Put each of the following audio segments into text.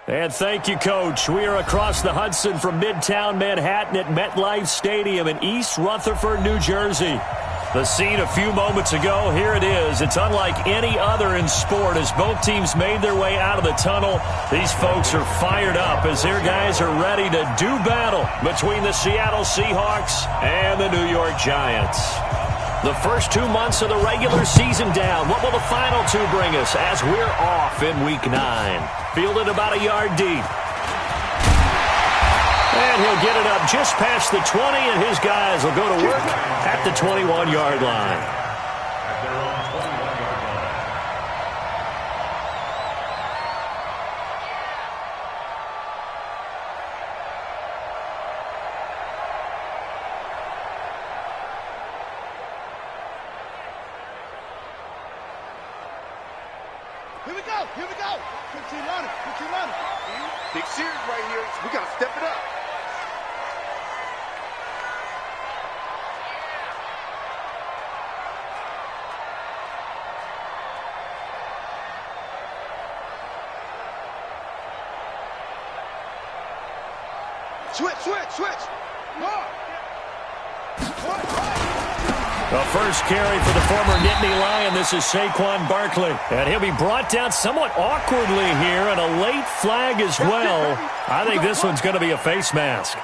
And thank you, Coach. We are across the Hudson from Midtown Manhattan at MetLife Stadium in East Rutherford, New Jersey. The scene a few moments ago, here it is. It's unlike any other in sport as both teams made their way out of the tunnel. These folks are fired up as their guys are ready to do battle between the Seattle Seahawks and the New York Giants. The first 2 months of the regular season down. What will the final two bring us as we're off in Week 9? Fielded about a yard deep. And he'll get it up just past the 20, and his guys will go to work at the 21-yard line. Here we go, here we go. Quick team running, quick team running. Big series right here. We got to step it up. Switch. The first carry for the former Nittany Lion. This is Saquon Barkley. And he'll be brought down somewhat awkwardly here, and a late flag as well. I think this one's going to be a face mask.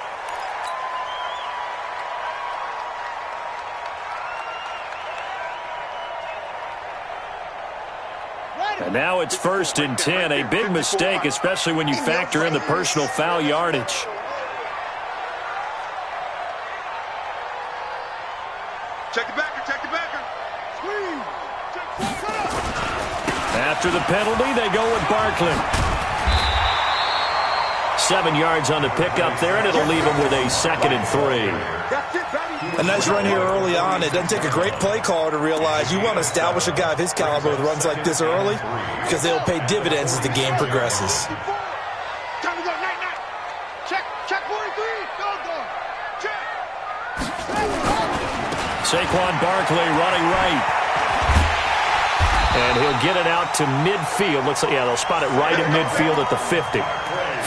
And now it's 1st and 10. A big mistake, especially when you factor in the personal foul yardage. Check the backer. Squeeze. After the penalty, they go with Barkley. 7 yards on the pickup there, and it'll leave him with a 2nd and 3. A nice run here early on. It doesn't take a great play caller to realize you want to establish a guy of his caliber with runs like this early because they'll pay dividends as the game progresses. Time to go, night. Check 43. Go. Check. Saquon Barkley running right. And he'll get it out to midfield. Looks like, they'll spot it right at midfield at the 50.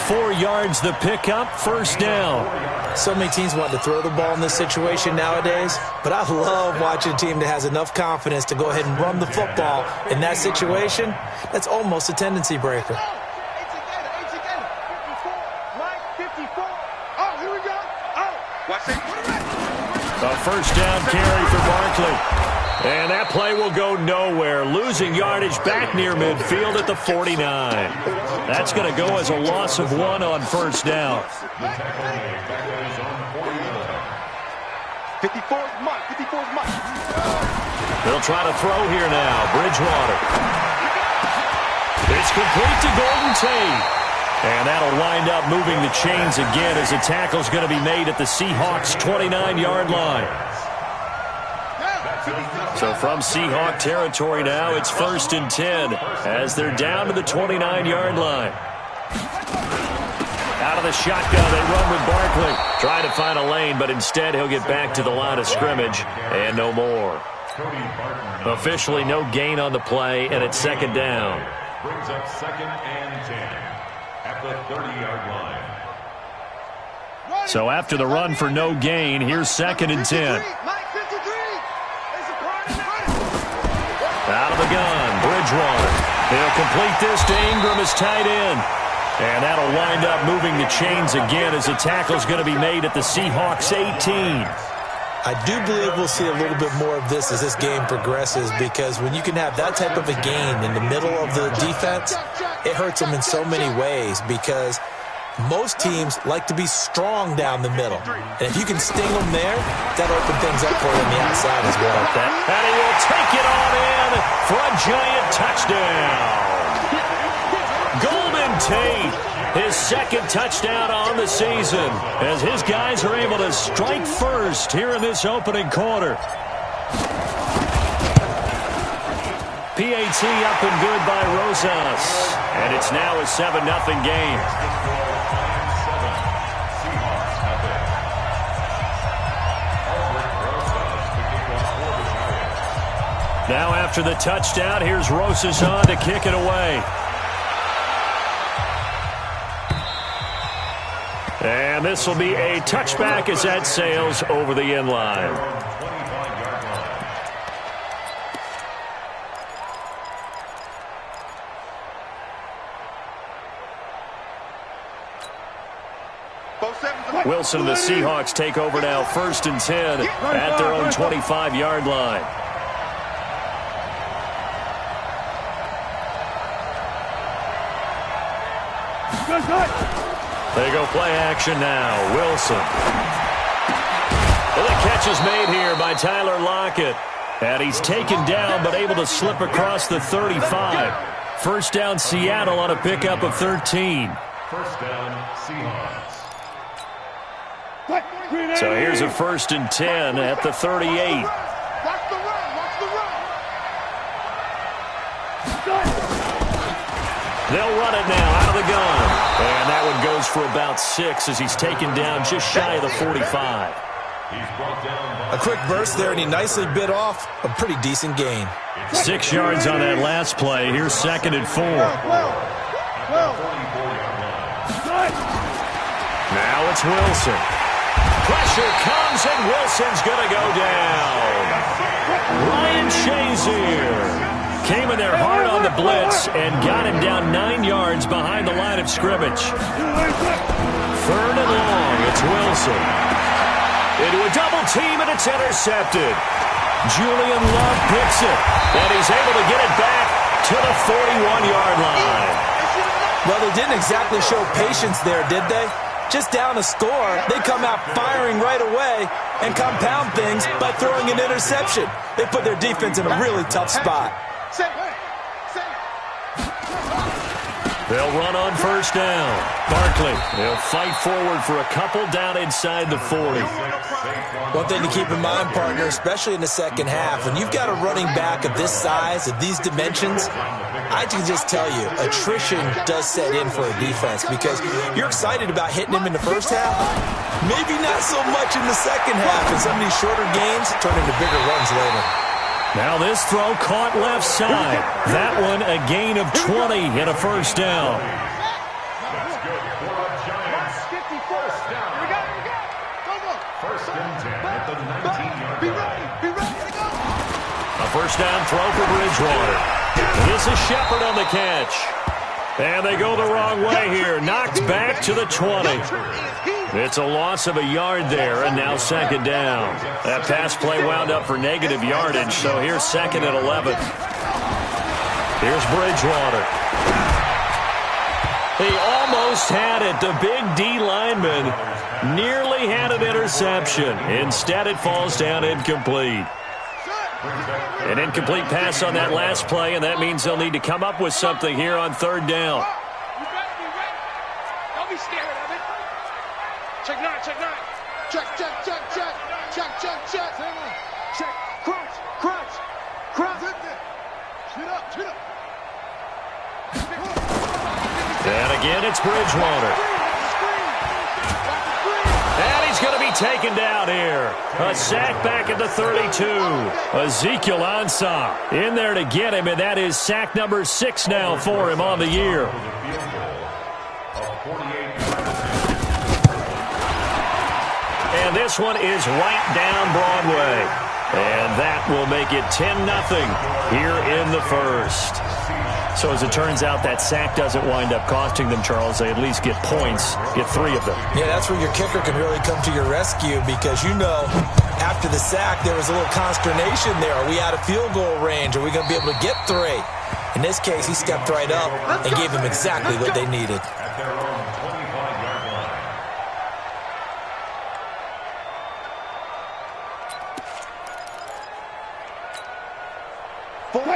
4 yards the pickup, 1st down. So many teams want to throw the ball in this situation nowadays, but I love watching a team that has enough confidence to go ahead and run the football in that situation. That's almost a tendency breaker. 54. Oh, here we go. Oh, watch it. A 1st down carry for Barkley. And that play will go nowhere. Losing yardage back near midfield at the 49. That's going to go as a loss of 1 on 1st down. 54's Mike. They'll try to throw here now. Bridgewater. It's complete to Golden Tate. And that'll wind up moving the chains again as a tackle's going to be made at the Seahawks' 29-yard line. So from Seahawk territory now, it's 1st and 10 as they're down to the 29-yard line. Out of the shotgun, they run with Barkley. Trying to find a lane, but instead he'll get back to the line of scrimmage and no more. Officially no gain on the play, and it's 2nd down. Brings up 2nd and 10 at the 30-yard line. So after the run for no gain, here's 2nd and 10. Out of the gun, Bridgewater. He'll complete this to Ingram as tight end. And that'll wind up moving the chains again as the tackle's going to be made at the Seahawks' 18. I do believe we'll see a little bit more of this as this game progresses because when you can have that type of a gain in the middle of the defense, it hurts them in so many ways because most teams like to be strong down the middle. And if you can sting them there, that'll open things up for them on the outside as well. And he will take it on in for a giant touchdown. Golden Tate, his 2nd touchdown on the season as his guys are able to strike first here in this opening quarter. PAT up and good by Rosas. And it's now a 7-0 game. Now after the touchdown, here's Rosas on to kick it away. And this will be a touchback as that sails over the end line. Wilson and the Seahawks take over now, 1st and 10 at their own 25-yard line. They go play action now. Wilson. And the catch is made here by Tyler Lockett. And he's taken down but able to slip across the 35. 1st down Seattle on a pickup of 13. 1st down Seahawks. So here's a 1st and 10 at the 38. Watch the run. Watch the run. They'll run it now out of the gun. And that one goes for about 6 as he's taken down just shy of the 45. A quick burst there, and he nicely bit off a pretty decent gain. 6 yards on that last play. Here's 2nd and 4. Now it's Wilson. Pressure comes, and Wilson's going to go down. Ryan Shazier came in there hard on the blitz and got him down 9 yards behind the line of scrimmage. 3rd and long. It's Wilson. Into a double team, and it's intercepted. Julian Love picks it, and he's able to get it back to the 41-yard line. Well, they didn't exactly show patience there, did they? Just down a score, they come out firing right away and compound things by throwing an interception. They put their defense in a really tough spot. They'll run on 1st down. Barkley, they'll fight forward for a couple down inside the 40. One thing to keep in mind, partner, especially in the second half, when you've got a running back of this size, of these dimensions, I can just tell you, attrition does set in for a defense because you're excited about hitting him in the first half. Maybe not so much in the second half, and some of these shorter gains turn into bigger runs later. Now this throw caught left side. That one a gain of 20 and a 1st down. That's good for the Giants. 1st down. Here we go. Go. 1st and 10 at the 19-yard line. Be ready to go. A 1st down throw for Bridgewater. This is Shepard on the catch. And they go the wrong way here. Knocked back to the 20. It's a loss of a yard there, and now 2nd down. That pass play wound up for negative yardage, so here's 2nd and 11. Here's Bridgewater. He almost had it. The big D lineman nearly had an interception. Instead, it falls down incomplete. An incomplete pass on that last play, and that means they'll need to come up with something here on 3rd down. Don't be scared of it. Check. Crunch. Shoot up. And again, it's Bridgewater. And he's going to be taken down here. A sack back at the 32. Ezekiel Ansah in there to get him, and that is sack number 6 now for him on the year. And this one is right down Broadway. And that will make it 10-0 here in the 1st. So as it turns out, that sack doesn't wind up costing them, Charles. They at least get points, get 3 of them. Yeah, that's where your kicker can really come to your rescue because, you know, after the sack, there was a little consternation there. Are we out of field goal range? Are we going to be able to get 3? In this case, he stepped right up and gave them exactly what they needed. At their own 25-yard line.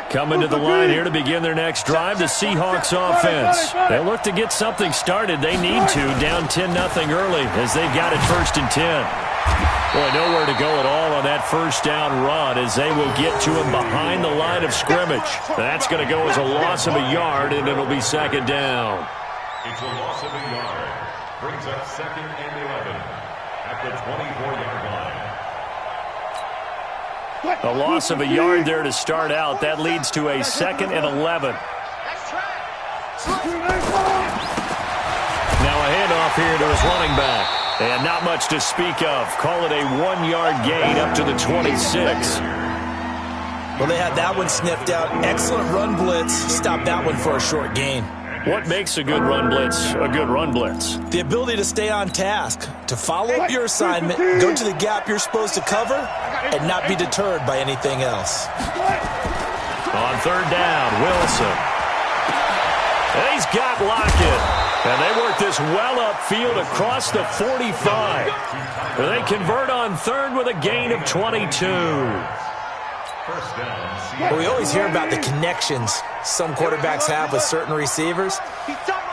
Coming to the line here to begin their next drive, the Seahawks offense. They look to get something started. They need to, down 10-0 early as they've got it 1st and 10. Boy, nowhere to go at all on that 1st down run as they will get to him behind the line of scrimmage. That's going to go as a loss of a yard, and it'll be 2nd down. It's a loss of a yard. Brings up 2nd and 11 at the 24-yard line. A loss of a yard there to start out. That leads to a 2nd and 11. Now a handoff off here to his running back. And not much to speak of. Call it a 1-yard gain up to the 26. Well, they had that one sniffed out. Excellent run blitz. Stop that one for a short gain. What makes a good run blitz a good run blitz? The ability to stay on task, to follow up your assignment, go to the gap you're supposed to cover, and not be deterred by anything else. On third down, Wilson. And he's got Lockett. And they work this well upfield across the 45. They convert on third with a gain of 22. Well, we always hear about the connections some quarterbacks have with certain receivers.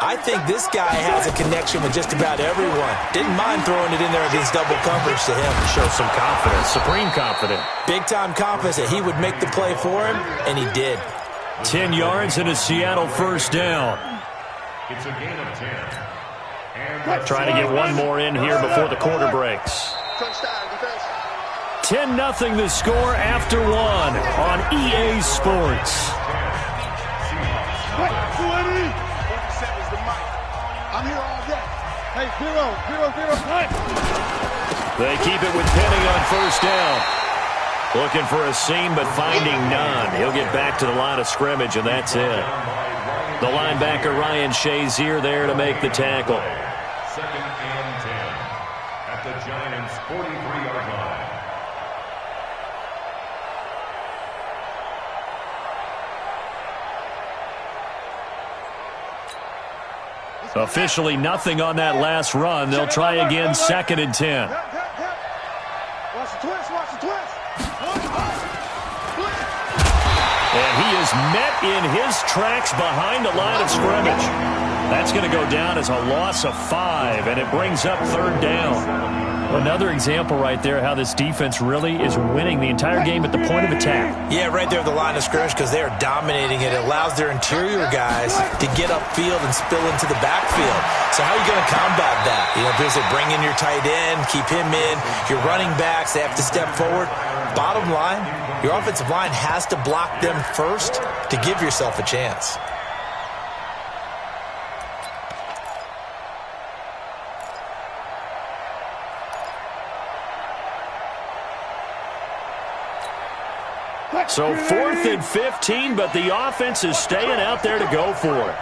I think this guy has a connection with just about everyone. Didn't mind throwing it in there against double coverage to him. Show some confidence, supreme confidence. Big-time confidence that he would make the play for him, and he did. 10 yards and a Seattle first down. It's a gain of 10. Trying to get one more in here before the quarter breaks. 10-0 the score after one on EA Sports. I'm here all day. Hey, 0-0-0. They keep it with Penny on first down. Looking for a seam, but finding none. He'll get back to the line of scrimmage, and that's it. The linebacker, Ryan Shazier, there to make the tackle. 2nd and 10 at the Giants' 43-yard line. Officially nothing on that last run. They'll try again, 2nd and 10. Watch the twist. And he is met in his tracks behind the line of scrimmage. That's going to go down as a loss of 5, and it brings up third down. Another example right there how this defense really is winning the entire game at the point of attack. Yeah, right there at the line of scrimmage because they are dominating it. It allows their interior guys to get upfield and spill into the backfield. So how are you going to combat that? You know, because they bring in your tight end, keep him in. Your running backs, they have to step forward. Bottom line, your offensive line has to block them first to give yourself a chance. So 4th and 15, but the offense is staying out there to go for it.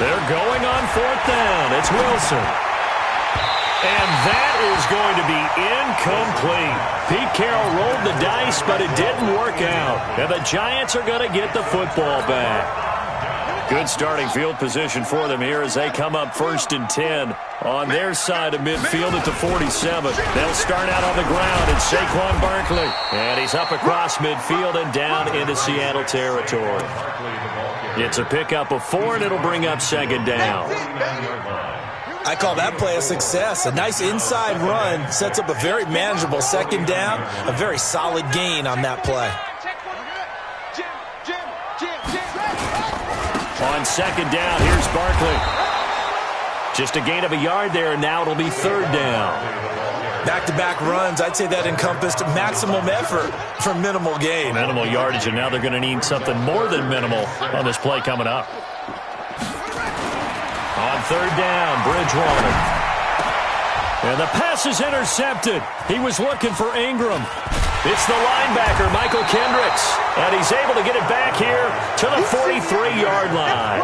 They're going on 4th down. It's Wilson. And that is going to be incomplete. Pete Carroll rolled the dice, but it didn't work out. And the Giants are going to get the football back. Good starting field position for them here as they come up 1st and 10 on their side of midfield at the 47. They'll start out on the ground, and Saquon Barkley. And he's up across midfield and down into Seattle territory. It's a pickup of 4, and it'll bring up 2nd down. I call that play a success. A nice inside run sets up a very manageable 2nd down, a very solid gain on that play. On 2nd down, here's Barkley. Just a gain of a yard there, and now it'll be 3rd down. Back-to-back runs, I'd say that encompassed maximum effort for minimal gain. Minimal yardage, and now they're going to need something more than minimal on this play coming up. On 3rd down, Bridgewater. And the pass is intercepted. He was looking for Ingram. It's the linebacker, Michael Kendricks. And he's able to get it back here to the 43-yard line.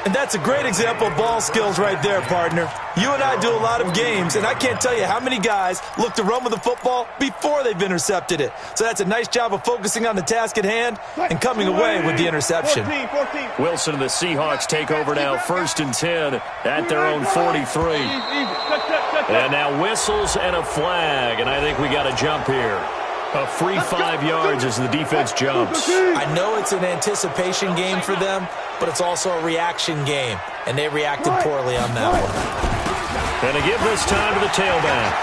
And that's a great example of ball skills right there, partner. You and I do a lot of games, and I can't tell you how many guys look to run with the football before they've intercepted it. So that's a nice job of focusing on the task at hand and coming away with the interception. 14. Wilson and the Seahawks take over now 1st and 10 at their own 43. And now whistles and a flag, and I think we got a jump here. A free 5 yards as the defense jumps. I know it's an anticipation game for them, but it's also a reaction game, and they reacted poorly on that one. And to give this time to the tailback.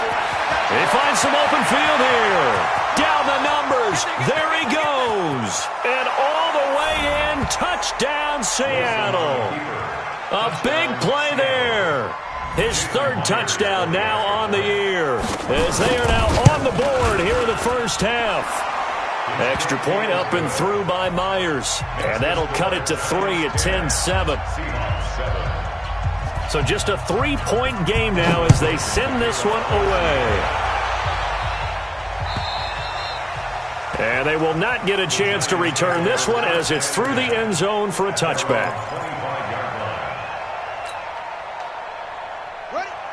He finds some open field here. Down the numbers. There he goes. And all the way in. Touchdown, Seattle. A big play there. His 3rd touchdown now on the year as they are now on the board here in the first half. Extra point up and through by Myers. And that'll cut it to 3 at 10-7. So just a 3-point game now as they send this one away. And they will not get a chance to return this one as it's through the end zone for a touchback.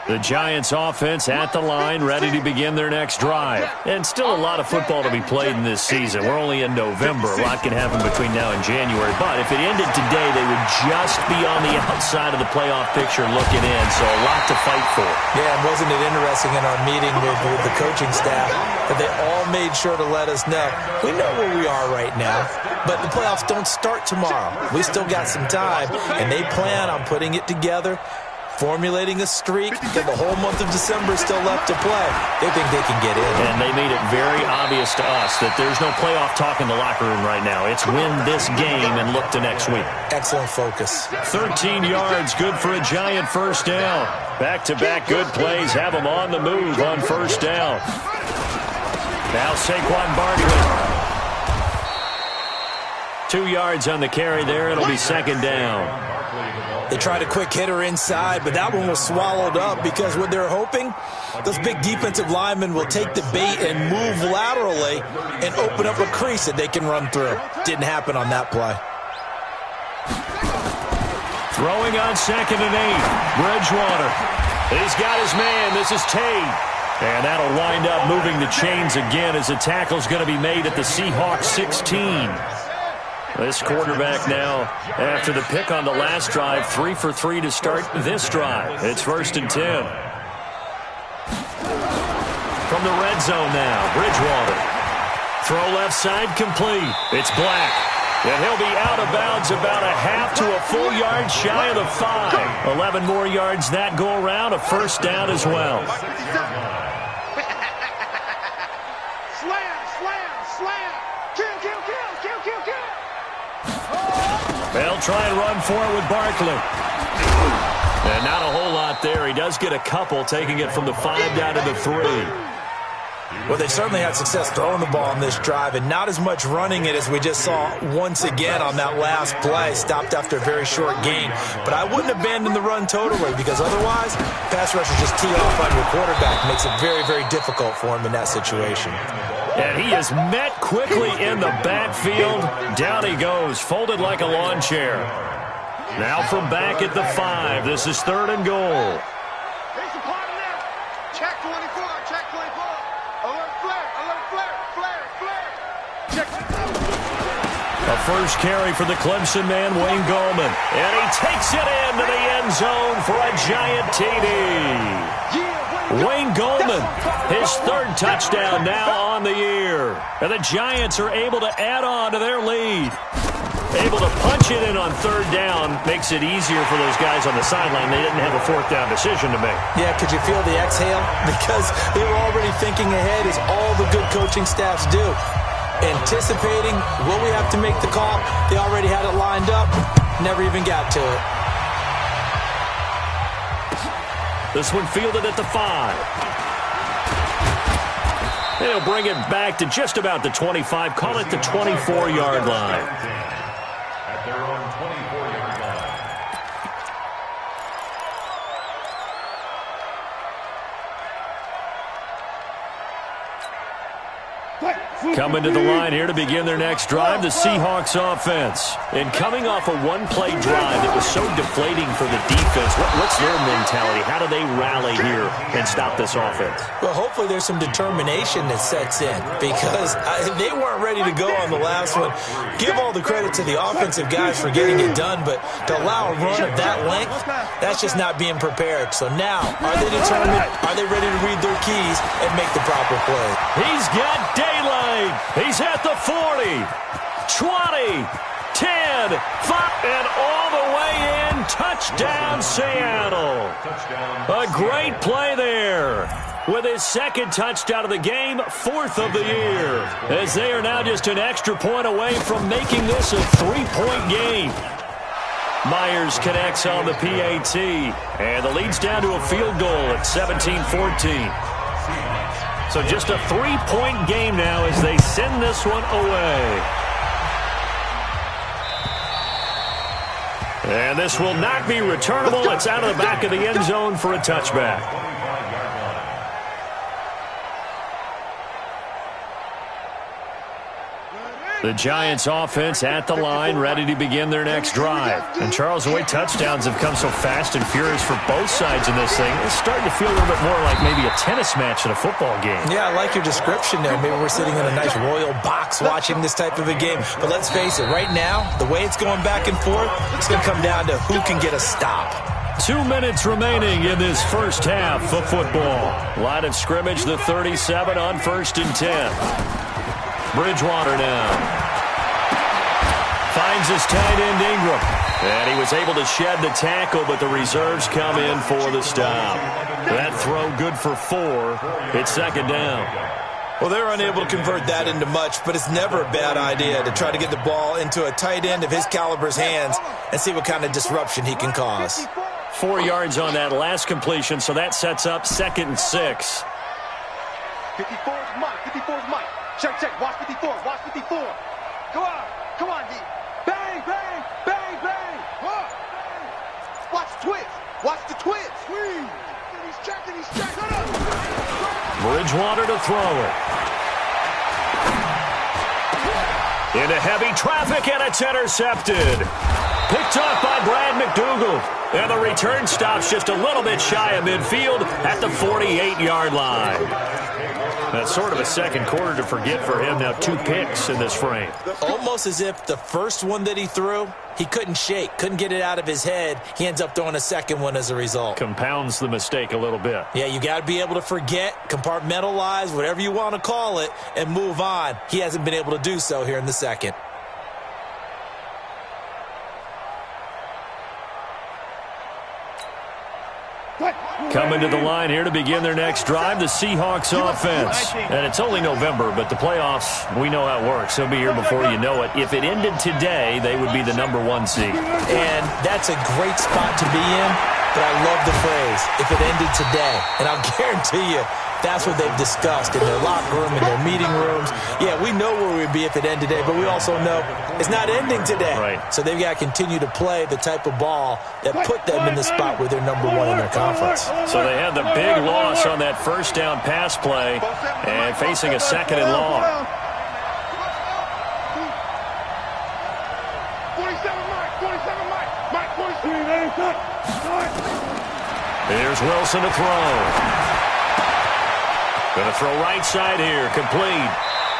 The Giants offense at the line, ready to begin their next drive. And still a lot of football to be played in this season. We're only in November. A lot can happen between now and January. But if it ended today, they would just be on the outside of the playoff picture looking in. So a lot to fight for. Yeah, and wasn't it interesting in our meeting with the coaching staff that they all made sure to let us know, we know where we are right now, but the playoffs don't start tomorrow. We still got some time, and they plan on putting it together, formulating a streak, and the whole month of December is still left to play. They think they can get in. And they made it very obvious to us that there's no playoff talk in the locker room right now. It's win this game and look to next week. Excellent focus. 13 yards, good for a Giant first down. Back-to-back good plays have them on the move on first down. Now Saquon Barkley. 2 yards on the carry there. It'll be second down. They tried a quick hitter inside, but that one was swallowed up because what they're hoping, those big defensive linemen will take the bait and move laterally and open up a crease that they can run through. Didn't happen on that play. Throwing on 2nd and 8. Bridgewater. He's got his man. This is Tate. And that'll wind up moving the chains again as the tackle's going to be made at the Seahawks 16. This quarterback now, after the pick on the last drive, 3 for 3 to start this drive. It's 1st and 10. From the red zone now, Bridgewater. Throw left side complete. It's Black. And he'll be out of bounds about a half to a full yard shy of the 5. 11 more yards that go around, a first down as well. They'll try and run for it with Barkley. And not a whole lot there. He does get a couple, taking it from the 5 down to the 3. Well, they certainly had success throwing the ball on this drive and not as much running it as we just saw once again on that last play. Stopped after a very short gain. But I wouldn't abandon the run totally because otherwise, pass rushers just tee off on your quarterback. Makes it very, very difficult for him in that situation. And he is met quickly in the backfield. Down he goes, folded like a lawn chair. Now from back at the 5. This is 3rd and goal. Check 24, check 24. Alert flare, flare. Check. A first carry for the Clemson man, Wayne Gallman. And he takes it into the end zone for a Giant TD. Wayne Gallman, his 3rd touchdown now on the year. And the Giants are able to add on to their lead. Able to punch it in on 3rd down makes it easier for those guys on the sideline. They didn't have a 4th down decision to make. Yeah, could you feel the exhale? Because they were already thinking ahead, as all the good coaching staffs do. Anticipating, will we have to make the call? They already had it lined up. Never even got to it. This one fielded at the 5. They'll bring it back to just about the 25. Call it the 24-yard line. At their own 24-yard line. Coming to the line here to begin their next drive, the Seahawks offense. And coming off a one-play drive that was so deflating for the defense, what's their mentality? How do they rally here and stop this offense? Well, hopefully there's some determination that sets in because they weren't ready to go on the last one. Give all the credit to the offensive guys for getting it done, but to allow a run of that length, that's just not being prepared. So now, are they determined? Are they ready to read their keys and make the proper play? He's got daylight. He's at the 40, 20, 10, 5, and all the way in. Touchdown, Seattle. A great play there. With his 2nd touchdown of the game, 4th of the year. As they are now just an extra point away from making this a 3-point game. Myers connects on the PAT. And the lead's down to a field goal at 17-14. So just a 3-point game now as they send this one away. And this will not be returnable. It's out of the back of the end zone for a touchback. The Giants offense at the line, ready to begin their next drive. And Charles, the way touchdowns have come so fast and furious for both sides in this thing, it's starting to feel a little bit more like maybe a tennis match in a football game. Yeah, I like your description there. Maybe we're sitting in a nice royal box watching this type of a game. But let's face it, right now, the way it's going back and forth, it's going to come down to who can get a stop. 2 minutes remaining in this first half of football. Line of scrimmage, the 37 on 1st and 10. Bridgewater now. Finds his tight end Ingram. And he was able to shed the tackle, but the reserves come in for the stop. That throw good for 4. It's 2nd down. Well, they're unable to convert that into much, but it's never a bad idea to try to get the ball into a tight end of his caliber's hands and see what kind of disruption he can cause. 4 yards on that last completion, so that sets up 2nd and 6. 54 is Mike. 54 is Mike. Check, check. Watch 54. Watch 54. Go on. Come on, D. Bang, bang, bang, bang. Watch the twist. Watch the twist. Squeeze. He's checking. He's checking. Shut up. Bridgewater to throw it. Into heavy traffic, and it's intercepted. Picked off by Brad McDougal. And the return stops just a little bit shy of midfield at the 48-yard line. That's sort of a second quarter to forget for him. Now 2 picks in this frame. Almost as if the first one that he threw, he couldn't shake, couldn't get it out of his head. He ends up throwing a second one as a result. Compounds the mistake a little bit. Yeah, you got to be able to forget, compartmentalize, whatever you want to call it, and move on. He hasn't been able to do so here in the second. Coming to the line here to begin their next drive, the Seahawks offense. And it's only November, but the playoffs, we know how it works. They'll be here before you know it. If it ended today, they would be the #1 seed. And that's a great spot to be in, but I love the phrase, if it ended today. And I'll guarantee you, that's what they've discussed in their locker room, in their meeting rooms. Yeah, we know where we'd be if it ended today, but we also know it's not ending today. Right. So they've got to continue to play the type of ball that put them in the spot where they're #1 in their conference. So they had the big loss on that first down pass play and facing a 2nd and long. 47 Mike, 43. Here's Wilson to throw. Going to throw right side here, complete.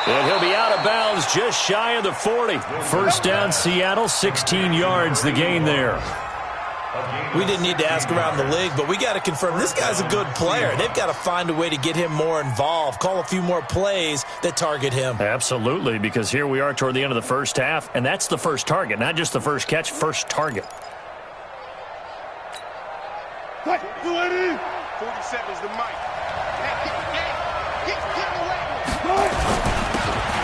And he'll be out of bounds just shy of the 40. First down, Seattle, 16 yards the gain there. We didn't need to ask around the league, but we got to confirm this guy's a good player. They've got to find a way to get him more involved, call a few more plays that target him. Absolutely, because here we are toward the end of the first half, and that's the first target, not just the first catch, first target. 47 is the mic.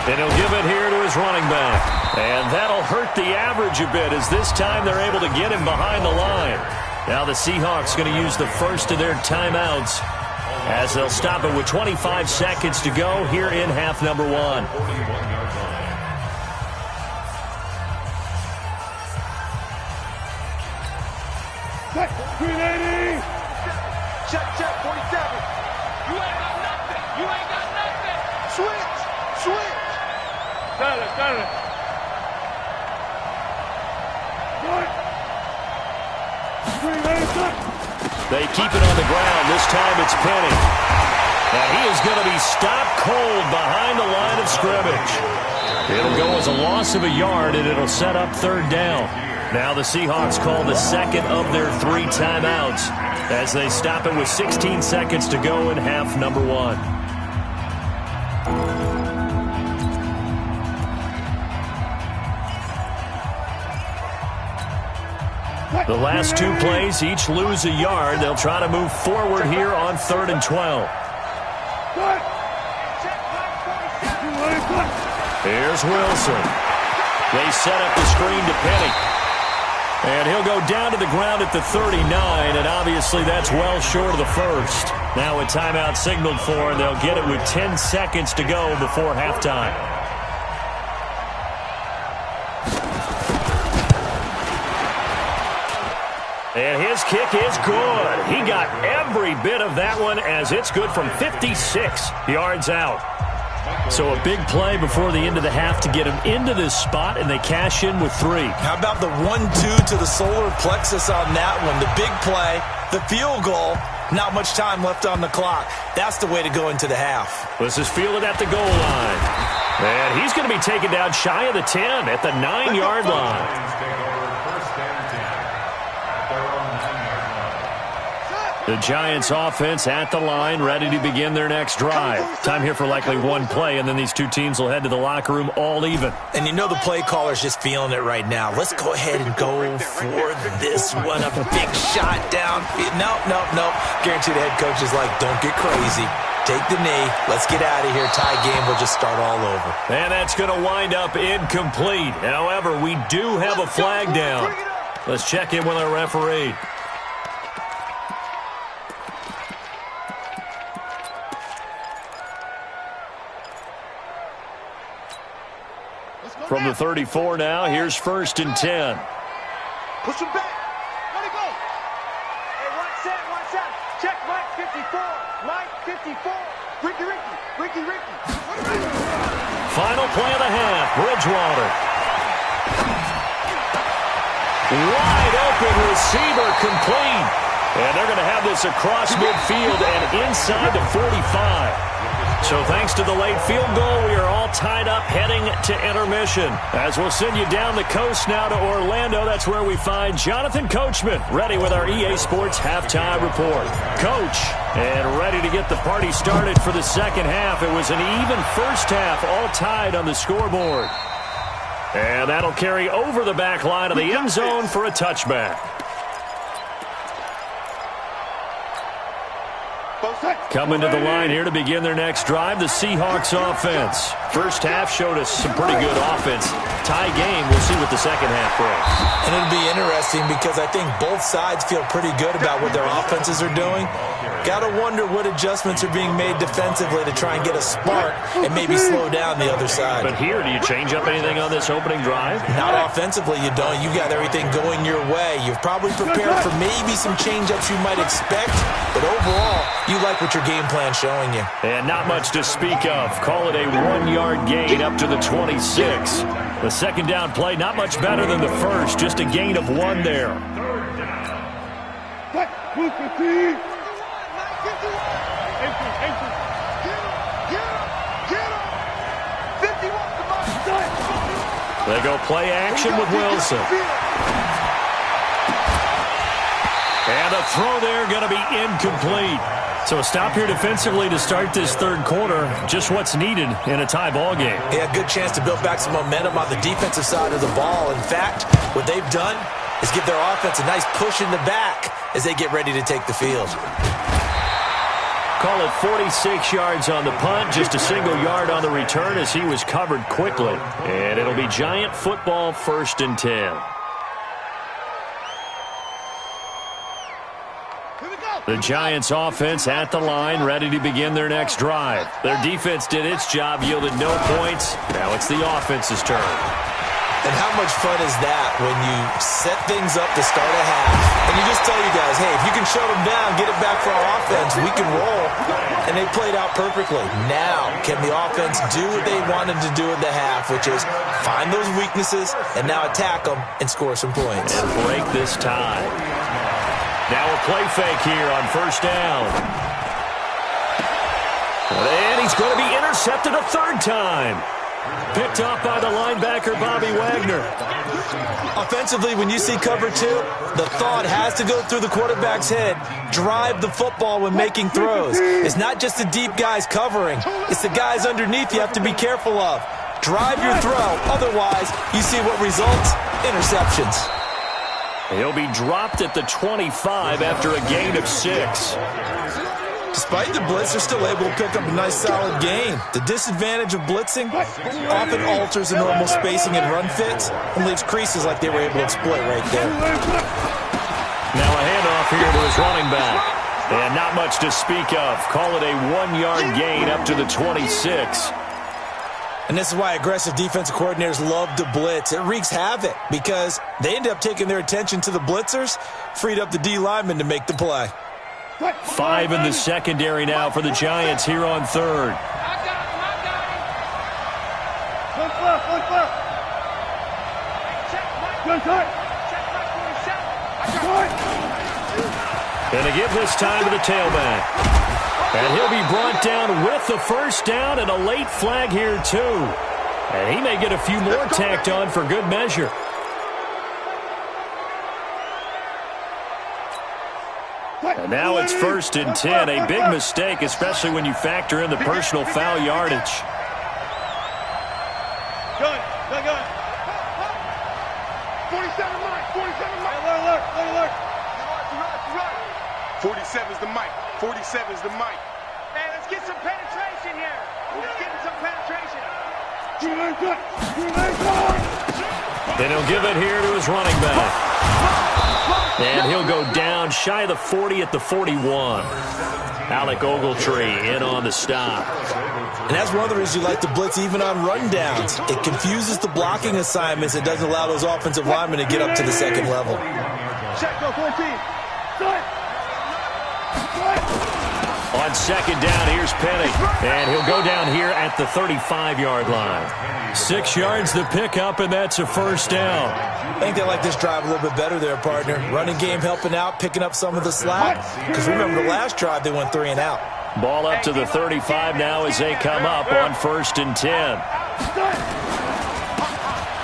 And he'll give it here to his running back. And that'll hurt the average a bit as this time they're able to get him behind the line. Now the Seahawks going to use the first of their timeouts as they'll stop it with 25 seconds to go here in half number 1. Check, check, 47. You ain't got nothing. You ain't got nothing. Switch. Dale. They keep it on the ground. This time it's Penny. And he is going to be stopped cold behind the line of scrimmage. It'll go as a loss of a yard, and it'll set up 3rd down. Now the Seahawks call the second of their 3 timeouts as they stop it with 16 seconds to go in half number 1. The last 2 plays each lose a yard. They'll try to move forward here on 3rd and 12. Here's Wilson. They set up the screen to Penny. And he'll go down to the ground at the 39, and obviously that's well short of the first. Now a timeout signaled for, and they'll get it with 10 seconds to go before halftime. And his kick is good. He got every bit of that one as it's good from 56 yards out. So a big play before the end of the half to get him into this spot, and they cash in with 3. How about the 1-2 to the solar plexus on that one? The big play, the field goal, not much time left on the clock. That's the way to go into the half. This is fielded at the goal line. And he's going to be taken down shy of the 10 at the 9-yard line. The Giants offense at the line, ready to begin their next drive. Time here for likely one play, and then these two teams will head to the locker room all even. And you know the play caller's just feeling it right now. Let's go ahead and go for this one. A big shot down. Nope. Guarantee the head coach is like, don't get crazy. Take the knee. Let's get out of here. Tie game. We'll just start all over. And that's going to wind up incomplete. However, we do have a flag down. Let's check in with our referee. From the 34 now, here's 1st and 10. Push him back. Let it go. Hey, one set. Check Mike 54. Mike 54. Ricky. Final play of the half, Bridgewater. Wide open receiver complete. And they're going to have this across midfield and inside the 45. So thanks to the late field goal, we are all tied up heading to intermission. As we'll send you down the coast now to Orlando, that's where we find Jonathan Coachman ready with our EA Sports halftime report. Coach, and ready to get the party started for the second half. It was an even first half, all tied on the scoreboard. And that'll carry over the back line of the end zone for a touchback. Coming to the line here to begin their next drive, the Seahawks offense. First half showed us some pretty good offense. Tie game, we'll see what the second half brings. And it'll be interesting because I think both sides feel pretty good about what their offenses are doing. Got to wonder what adjustments are being made defensively to try and get a spark and maybe slow down the other side. But here, do you change up anything on this opening drive? Not offensively, you don't. You got everything going your way. You've probably prepared for maybe some change-ups you might expect, but overall, you like what your game plan's showing you. And not much to speak of. Call it a 1-yard gain up to the 26. The second down play, not much better than the first, just a gain of 1 there. They go play action with Wilson. And the throw there going to be incomplete. So a stop here defensively to start this third quarter. Just what's needed in a tie ball game. Yeah, good chance to build back some momentum on the defensive side of the ball. In fact, what they've done is give their offense a nice push in the back as they get ready to take the field. Call it 46 yards on the punt, just a single yard on the return as he was covered quickly. And it'll be Giant football, 1st and 10. The Giants offense at the line, ready to begin their next drive. Their defense did its job, yielded no points. Now it's the offense's turn. And how much fun is that when you set things up to start a half and you just tell you guys, hey, if you can shut them down, get it back for our offense, we can roll. And they played out perfectly. Now, can the offense do what they wanted to do in the half, which is find those weaknesses and now attack them and score some points. And break this tie. Now a play fake here on 1st down. And he's going to be intercepted a 3rd time. Picked off by the linebacker, Bobby Wagner. Offensively, when you see cover 2, the thought has to go through the quarterback's head. Drive the football when making throws. It's not just the deep guys covering. It's the guys underneath you have to be careful of. Drive your throw. Otherwise, you see what results? Interceptions. He'll be dropped at the 25 after a gain of 6. Despite the blitz, they're still able to pick up a nice solid gain. The disadvantage of blitzing often alters the normal spacing and run fits and leaves creases like they were able to exploit right there. Now a handoff here to his running back. And not much to speak of. Call it a 1-yard gain up to the 26. And this is why aggressive defensive coordinators love to blitz. It wreaks havoc because they end up taking their attention to the blitzers, freed up the D lineman to make the play. 5 in the secondary now for the Giants here on third. And they give this time to the tailback. And he'll be brought down with the first down and a late flag here too. And he may get a few more tacked on for good measure. And now it's 1st and 10. A big mistake, especially when you factor in the personal foul yardage. Gun. 47 Mike. 47 Mike. 47's the mic. 47's the mic. Hey, let's get some penetration here. Let's get some penetration. And he'll give it here to his running back. And he'll go down shy of the 40 at the 41. Alec Ogletree in on the stop. And that's one of the reasons you like to blitz even on rundowns. It confuses the blocking assignments. It doesn't allow those offensive linemen to get up to the second level. Check, go 14. On second down, here's Penny. And he'll go down here at the 35-yard line. 6 yards the pickup, and that's a first down. I think they like this drive a little bit better there, partner. Running game helping out, picking up some of the slack. Because remember, the last drive, they went 3 and out. Ball up to the 35 now as they come up on 1st and 10.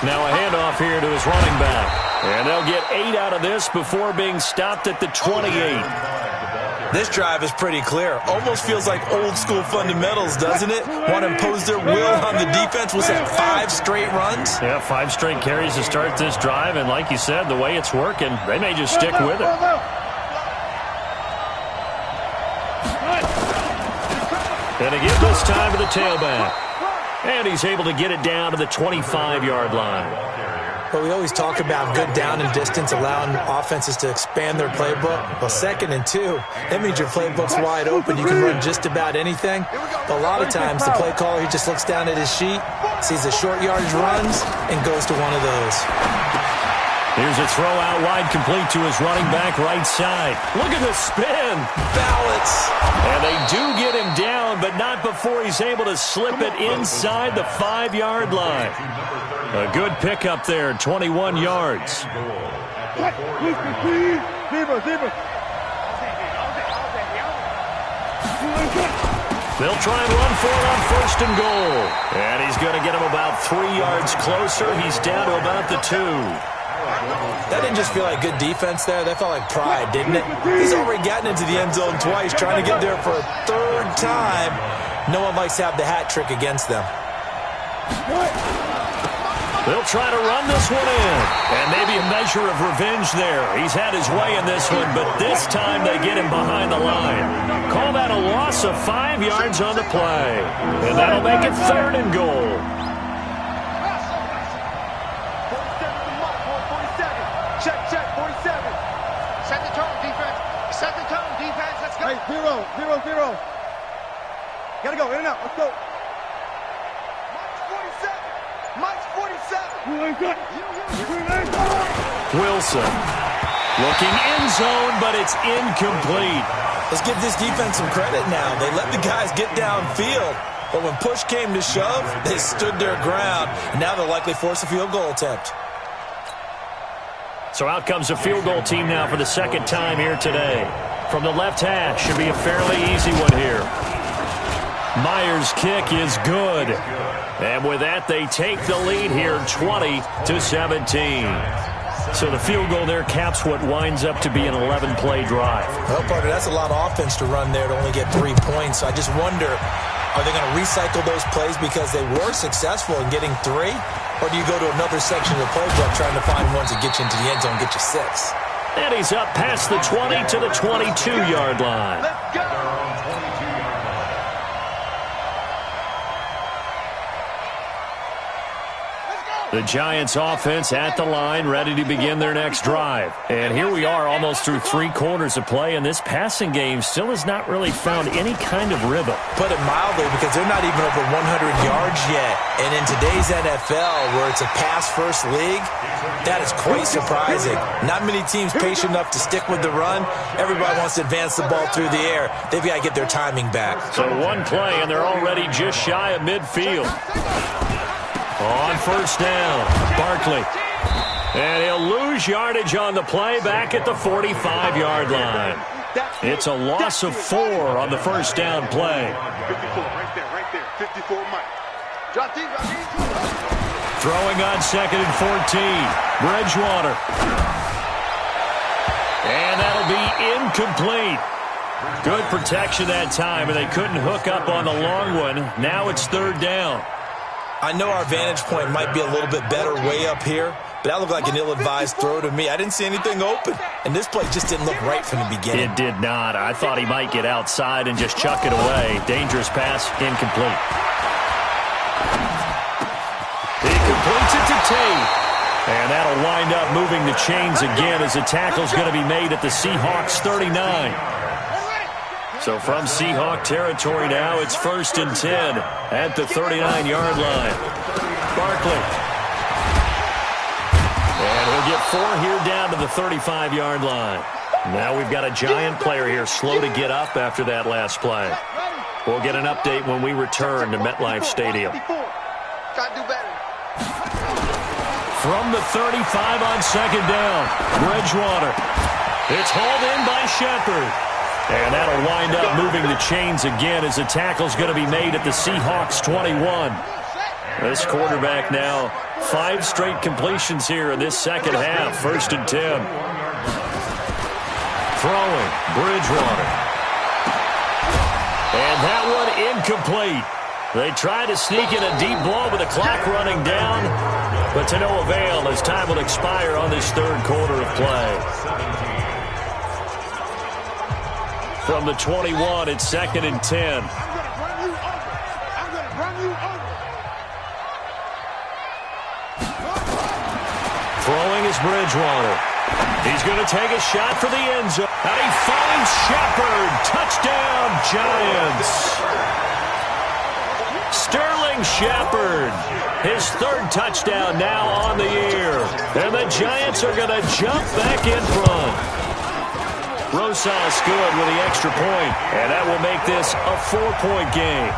Now a handoff here to his running back. And they'll get 8 out of this before being stopped at the 28. This drive is pretty clear. Almost feels like old school fundamentals, doesn't it? Want to impose their will on the defense. Was that 5 straight runs? Yeah, 5 straight carries to start this drive. And like you said, the way it's working, they may just stick with it. And they give this time to the tailback. And he's able to get it down to the 25-yard line. But we always talk about good down and distance, allowing offenses to expand their playbook. Well, 2nd and 2, that means your playbook's wide open. You can run just about anything. But a lot of times, the play caller, he just looks down at his sheet, sees the short yardage runs, and goes to one of those. Here's a throw out wide, complete to his running back right side. Look at the spin. Balance. And they do get him down, but not before he's able to slip it inside the 5-yard line. A good pickup there, 21 yards. They'll try and run for it on 1st and goal. And he's going to get him about 3 yards closer. He's down to about the 2. That didn't just feel like good defense there. That felt like pride, didn't it? He's already gotten into the end zone twice, trying to get there for a 3rd time. No one likes to have the hat trick against them. They'll try to run this one in. And maybe a measure of revenge there. He's had his way in this one, but this time they get him behind the line. Call that a loss of 5 yards on the play. And that'll make it 3rd and goal. Check, 47. Set the tone, defense. Set the tone, defense. Let's go. Hey, 0. Gotta go, in and out. Let's go. Mike's 47. Wilson looking end zone, but it's incomplete. Let's give this defense some credit now. They let the guys get downfield. But when push came to shove, they stood their ground. And now they'll likely force a field goal attempt. So out comes a field goal team now for the 2nd time here today. From the left hash, should be a fairly easy one here. Myers' kick is good. And with that, they take the lead here 20-17. So the field goal there caps what winds up to be an 11-play drive. Well, partner, that's a lot of offense to run there to only get 3 points. So I just wonder, are they going to recycle those plays because they were successful in getting 3? Or do you go to another section of the playbook trying to find ones that get you into the end zone and get you 6? And he's up past the 20 to the 22-yard line. Let's go. The Giants offense at the line, ready to begin their next drive. And here we are almost through 3 quarters of play, and this passing game still has not really found any kind of rhythm. Put it mildly, because they're not even over 100 yards yet. And in today's NFL, where it's a pass-first league, that is quite surprising. Not many teams patient enough to stick with the run. Everybody wants to advance the ball through the air. They've got to get their timing back. So one play, and they're already just shy of midfield. On first down, Barkley. And he'll lose yardage on the play back at the 45-yard line. It's a loss of 4 on the first down play. 54, right there. 54, Mike. Drop deep. Throwing on 2nd and 14. Bridgewater. And that'll be incomplete. Good protection that time, and they couldn't hook up on the long one. Now it's 3rd down. I know our vantage point might be a little bit better way up here, but that looked like an ill-advised throw to me. I didn't see anything open, and this play just didn't look right from the beginning. It did not. I thought he might get outside and just chuck it away. Dangerous pass, incomplete. He completes it to Tate. And that'll wind up moving the chains again as the tackle's going to be made at the Seahawks 39. So from Seahawk territory now, it's 1st and 10 at the 39-yard line. Barkley. And we'll get 4 here down to the 35-yard line. Now we've got a Giant player here slow to get up after that last play. We'll get an update when we return to MetLife Stadium. Try to do better. From the 35 on 2nd down, Bridgewater. It's hauled in by Shepard. And that'll wind up moving the chains again as the tackle's going to be made at the Seahawks 21. This quarterback now 5 straight completions here in this second half. 1st and 10. Throwing, Bridgewater. And that one incomplete. They try to sneak in a deep blow with the clock running down, but to no avail as time will expire on this 3rd quarter of play. From the 21, it's 2nd and 10. Throwing is Bridgewater. He's going to take a shot for the end zone. And he finds Shepard. Touchdown, Giants. Sterling Shepard. His 3rd touchdown now on the year. And the Giants are going to jump back in front. Rosas good with the extra point, and that will make this a 4-point game.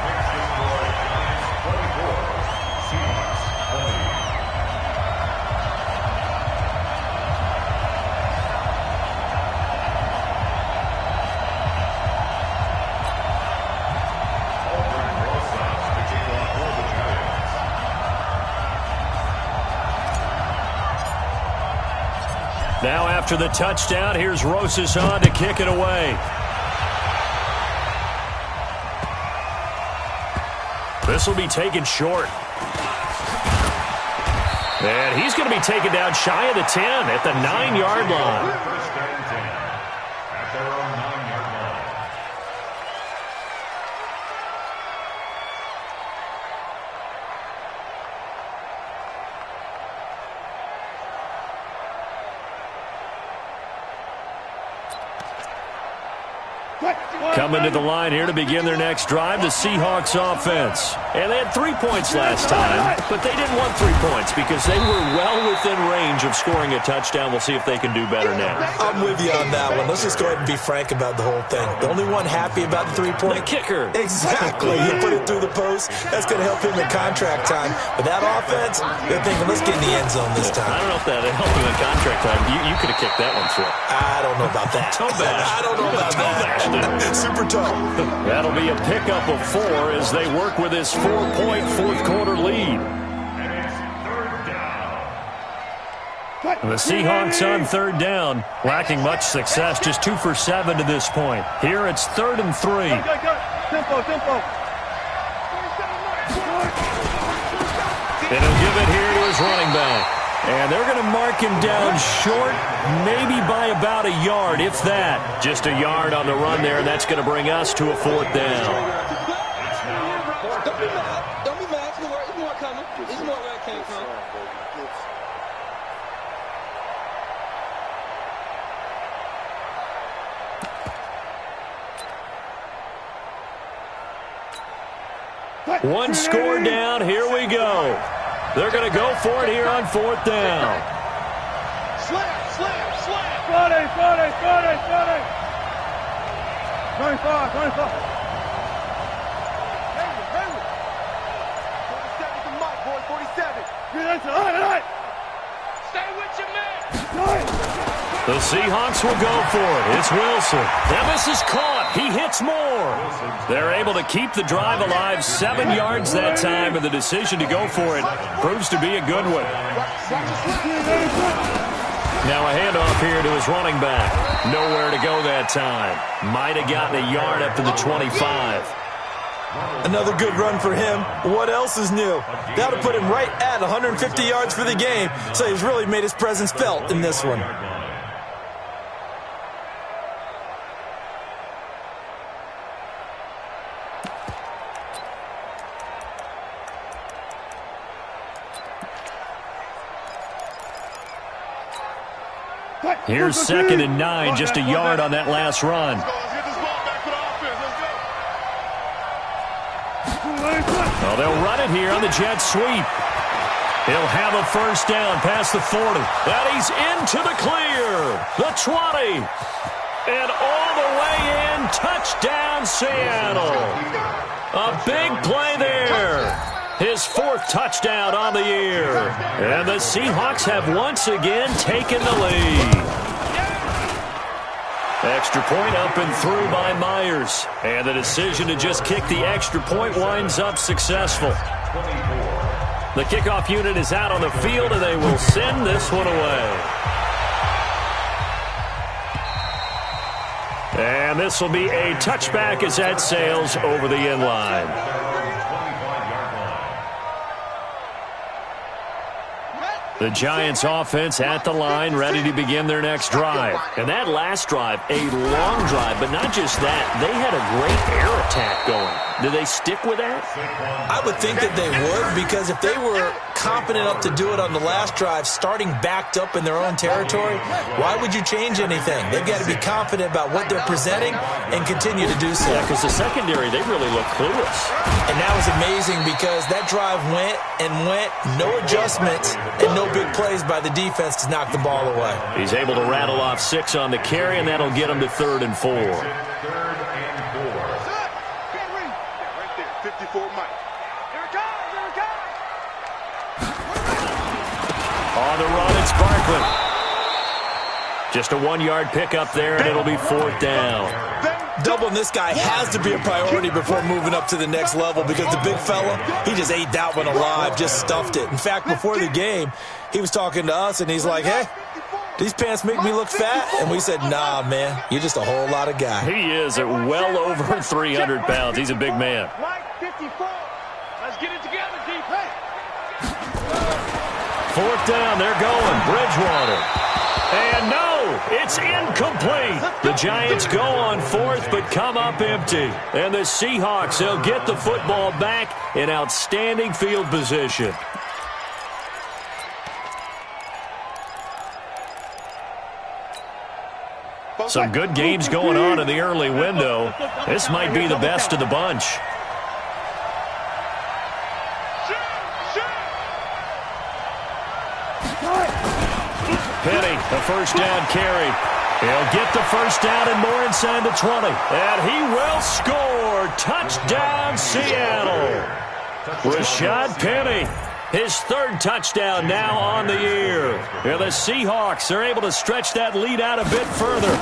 Now after the touchdown, here's Rosas on to kick it away. This will be taken short. And he's going to be taken down shy of the 10 at the 9-yard line. Coming to the line here to begin their next drive, the Seahawks offense. And they had 3 points last time, but they didn't want 3 points because they were well within range of scoring a touchdown. We'll see if they can do better now. I'm with you on that one. Let's just go ahead and be frank about the whole thing. The only one happy about the 3-point? The kicker. Exactly. He put it through the post. That's going to help him in contract time. But that offense, they're thinking, let's get in the end zone this time. I don't know if that helped him in contract time. You could have kicked that one through. I don't know about that. Toe bash. I don't know about that. Super toe. That'll be a pickup of 4 as they work with this 4-point fourth-quarter lead. The Seahawks on 3rd down, lacking much success, just 2 for 7 to this point. Here it's 3rd and 3. Tempo. And he'll give it here to his running back. And they're going to mark him down short, maybe by about a yard, if that. Just a yard on the run there, and that's going to bring us to a 4th down. Don't be mad. Don't be mad. It's more coming. It's more where it came from. One score down. Here we go. They're going to go for it here on 4th down. Slam, slam, slam. 40, 25. 47 to Mike, boy, 47. Stay with your man. The Seahawks will go for it. It's Wilson. Now this is caught. He hits more. They're able to keep the drive alive. 7 yards that time, and the decision to go for it proves to be a good one. Now a handoff here to his running back. Nowhere to go that time. Might have gotten a yard up to the 25. Another good run for him. What else is new? That'll put him right at 150 yards for the game, so he's really made his presence felt in this one. Here's 2nd and 9, just a yard on that last run. Well, they'll run it here on the jet sweep. He'll have a first down past the 40. And he's into the clear. The 20. And all the way in. Touchdown, Seattle. A big play there. His 4th touchdown on the year. And the Seahawks have once again taken the lead. Extra point up and through by Myers. And the decision to just kick the extra point winds up successful. The kickoff unit is out on the field, and they will send this one away. And this will be a touchback as that sails over the end line. The Giants offense at the line, ready to begin their next drive. And that last drive, a long drive, but not just that. They had a great air attack going. Do they stick with that? I would think that they would, because if they were confident enough to do it on the last drive, starting backed up in their own territory, why would you change anything? They've got to be confident about what they're presenting and continue to do so. Yeah, because the secondary, they really look clueless. And that was amazing because that drive went and went, no adjustments, and no big plays by the defense to knock the ball away. He's able to rattle off 6 on the carry, and that'll get him to 3rd and 4. 3rd and 4. Right there, 54 Mike. Here it comes, here it comes. On the run, it's Barkley. Just a 1-yard pickup there, and it'll be 4th down. Doubling this guy has to be a priority before moving up to the next level, because the big fella, he just ate that one alive, just stuffed it. In fact, before the game, he was talking to us, and he's like, hey, these pants make me look fat? And we said, nah, man, you're just a whole lot of guy. He is at well over 300 pounds. He's a big man. Mike, 54. Let's get it together, defense. 4th down, they're going. Bridgewater. And no, it's incomplete. The Giants go on 4th, but come up empty. And the Seahawks, they'll get the football back in outstanding field position. Some good games going on in the early window. This might be the best of the bunch. Penny, a first down carry. He'll get the first down and more inside the 20. And he will score. Touchdown, Seattle. Rashad Penny, his 3rd touchdown now on the year. And the Seahawks are able to stretch that lead out a bit further.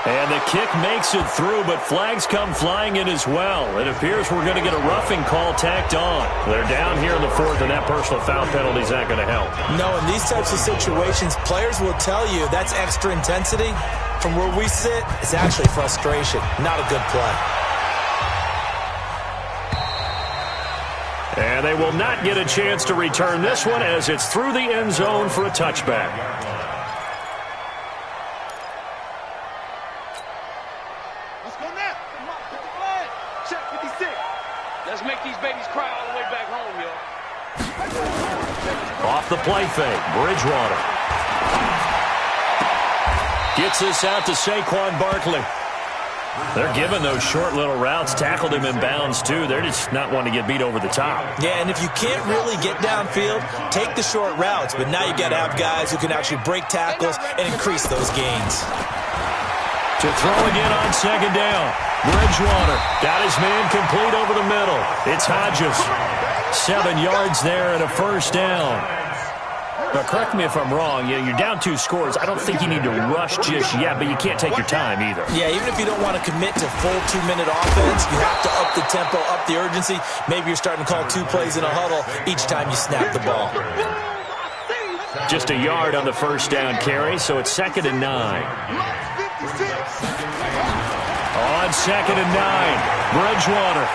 And the kick makes it through, but flags come flying in as well. It appears we're going to get a roughing call tacked on. They're down here in the 4th, and that personal foul penalty is not going to help. No, in these types of situations, players will tell you that's extra intensity. From where we sit, it's actually frustration, not a good play. And they will not get a chance to return this one as it's through the end zone for a touchback. Let's go now. Come on, 55. Check 56. Let's make these babies cry all the way back home, yo. Off the play fake, Bridgewater. Gets this out to Saquon Barkley. They're giving those short little routes, tackled him in bounds, too. They're just not wanting to get beat over the top. Yeah, and if you can't really get downfield, take the short routes. But now you got to have guys who can actually break tackles and increase those gains. To throw again on second down. Bridgewater got his man complete over the middle. It's Hodges. 7 yards there and a first down. But correct me if I'm wrong, you're down 2 scores. I don't think you need to rush just yet, but you can't take your time either. Yeah, even if you don't want to commit to full 2-minute offense, you have to up the tempo, up the urgency. Maybe you're starting to call 2 plays in a huddle each time you snap the ball. Just a yard on the first down carry, so it's 2nd and 9. On 2nd and 9, Bridgewater.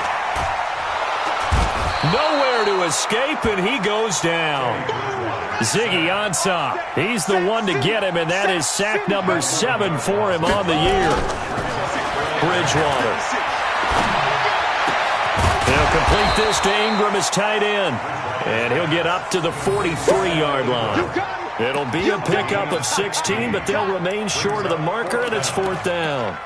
Nowhere to escape, and he goes down. Ziggy Ansah, he's the one to get him, and that is sack number 7 for him on the year. Bridgewater. He'll complete this to Ingram as tight end, and he'll get up to the 43-yard line. It'll be a pickup of 16, but they'll remain short of the marker, and it's 4th down.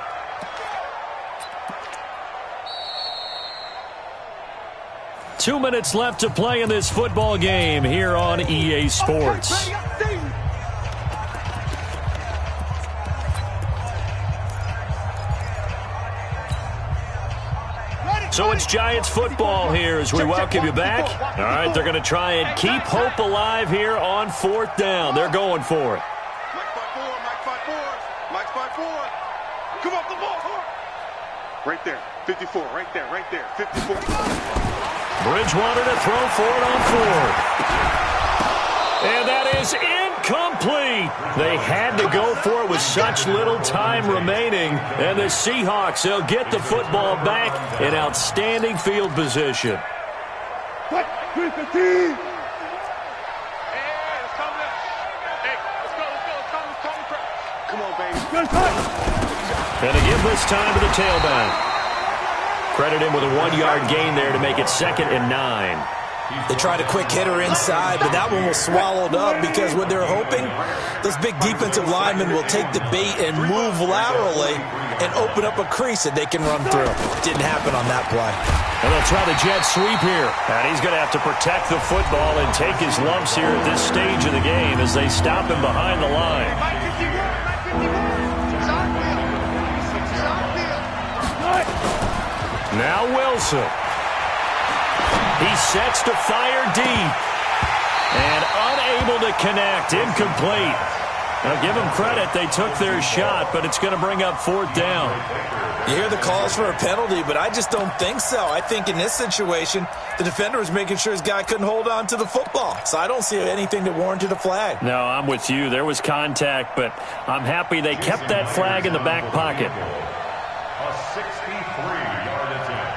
Two minutes left to play in this football game here on EA Sports. So it's Giants football here as we welcome you back. All right, they're going to try and keep hope alive here on 4th down. They're going for it. Mike 5-4. Come off the ball. Right there. 54. Right there. 54. Bridgewater to throw for it on 4th. And that is incomplete. They had to go for it with such little time remaining. And the Seahawks, they'll get the football back in outstanding field position. What? 315. Come on, baby. And they give this time to the tailback. Credit him with a 1-yard gain there to make it 2nd and 9. They tried a quick hitter inside, but that one was swallowed up because what they're hoping, those big defensive linemen will take the bait and move laterally and open up a crease that they can run through. Didn't happen on that play. And they'll try the jet sweep here. And he's going to have to protect the football and take his lumps here at this stage of the game as they stop him behind the line. Now Wilson. He sets to fire deep. And unable to connect. Incomplete. Now give them credit. They took their shot, but it's going to bring up 4th down. You hear the calls for a penalty, but I just don't think so. I think in this situation, the defender was making sure his guy couldn't hold on to the football. So I don't see anything that warranted a flag. No, I'm with you. There was contact, but I'm happy they kept that flag in the back pocket. A 63-yard attempt.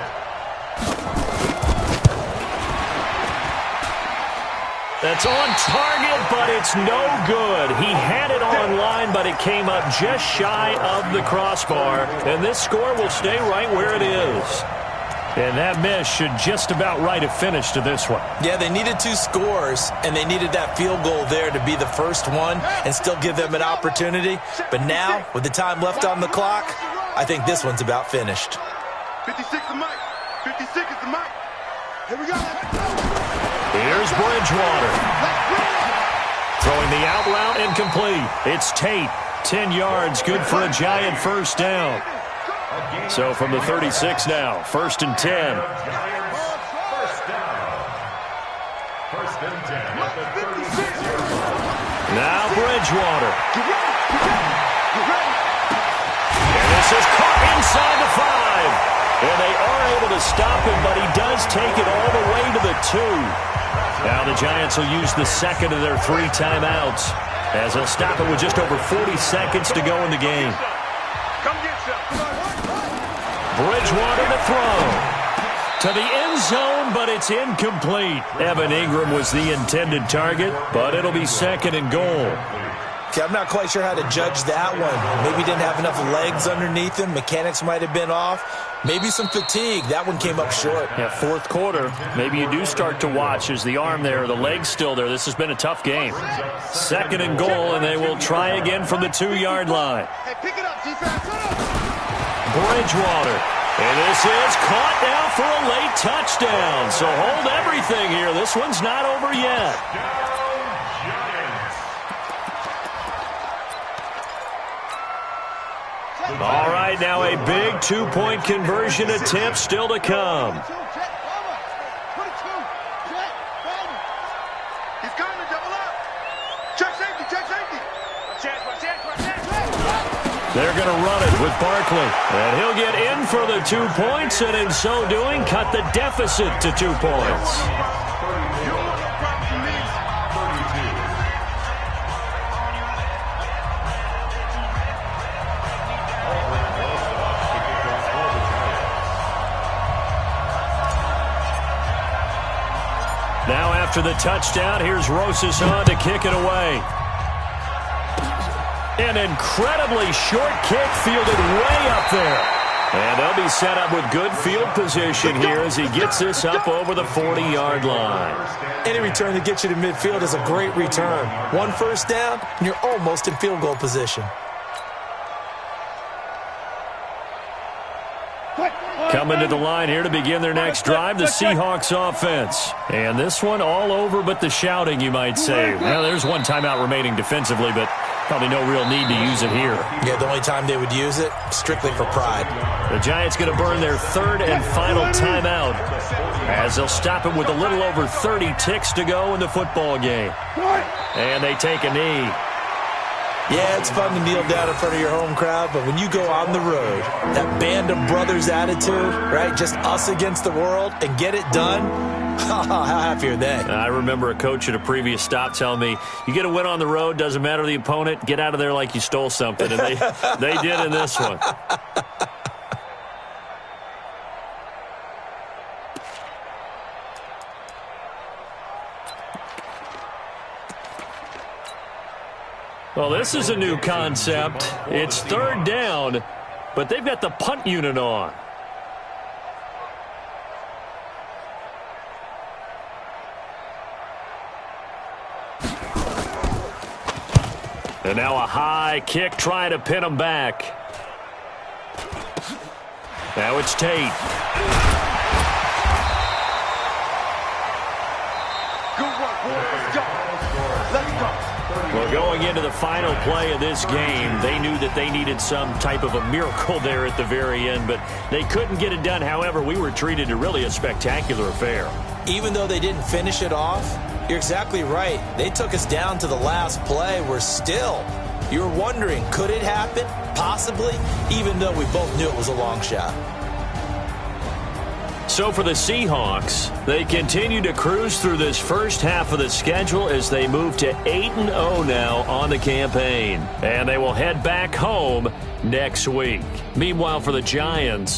That's on target, but it's no good. He had it on line, but it came up just shy of the crossbar. And this score will stay right where it is. And that miss should just about write a finish to this one. Yeah, they needed 2 scores, and they needed that field goal there to be the first one and still give them an opportunity. But now, with the time left on the clock, I think this one's about finished. 56 is Mike. 56 is the Mike. Here we go. Here's Bridgewater. Throwing the out route incomplete. It's Tate. 10 yards, good for a Giant first down. So from the 36 now, 1st and 10. First and 10 at the 36. Now Bridgewater. And this is caught inside the 5. And they are able to stop him, but he does take it all the way to the 2. Now the Giants will use the 2nd of their 3 timeouts as they'll stop it with just over 40 seconds to go in the game. Come get some. Bridgewater to throw. To the end zone, but it's incomplete. Evan Ingram was the intended target, but it'll be 2nd and goal. Okay, I'm not quite sure how to judge that one. Maybe he didn't have enough legs underneath him. Mechanics might have been off. Maybe some fatigue. That one came up short. Yeah, 4th quarter. Maybe you do start to watch as the arm there, the leg's still there. This has been a tough game. 2nd and goal, and they will try again from the 2-yard line. Hey, pick it up, defense. Bridgewater. And this is caught now for a late touchdown. So hold everything here. This one's not over yet. All right, now a big two-point conversion attempt still to come. They're going to run it with Barkley. And he'll get in for the 2 points, and in so doing, cut the deficit to 2 points. Now after the touchdown, here's Rosasson to kick it away. An incredibly short kick fielded way up there. And they'll be set up with good field position here as he gets this up over the 40-yard line. Any return that gets you to midfield is a great return. 1 first down, and you're almost in field goal position. Coming to the line here to begin their next drive, the Seahawks offense. And this one all over but the shouting, you might say. Well, there's one timeout remaining defensively, but probably no real need to use it here. Yeah, the only time they would use it, strictly for pride. The Giants going to burn their third and final timeout as they'll stop it with a little over 30 ticks to go in the football game. And they take a knee. Yeah, it's fun to kneel down in front of your home crowd, but when you go on the road, that band of brothers attitude, right, just us against the world, and get it done, how happy are they? I remember a coach at a previous stop telling me, you get a win on the road, doesn't matter the opponent, get out of there like you stole something, and they did in this one. Well, this is a new concept. It's third down, but they've got the punt unit on. And now a high kick trying to pin them back. Now it's Tate. Good work, boys. Let's go. Let's go. Well, going into the final play of this game, they knew that they needed some type of a miracle there at the very end, but they couldn't get it done. However, we were treated to really a spectacular affair. Even though they didn't finish it off, you're exactly right. They took us down to the last play. We're still, you were wondering, could it happen? Possibly, even though we both knew it was a long shot. So for the Seahawks, they continue to cruise through this first half of the schedule as they move to 8-0 now on the campaign. And they will head back home next week. Meanwhile, for the Giants,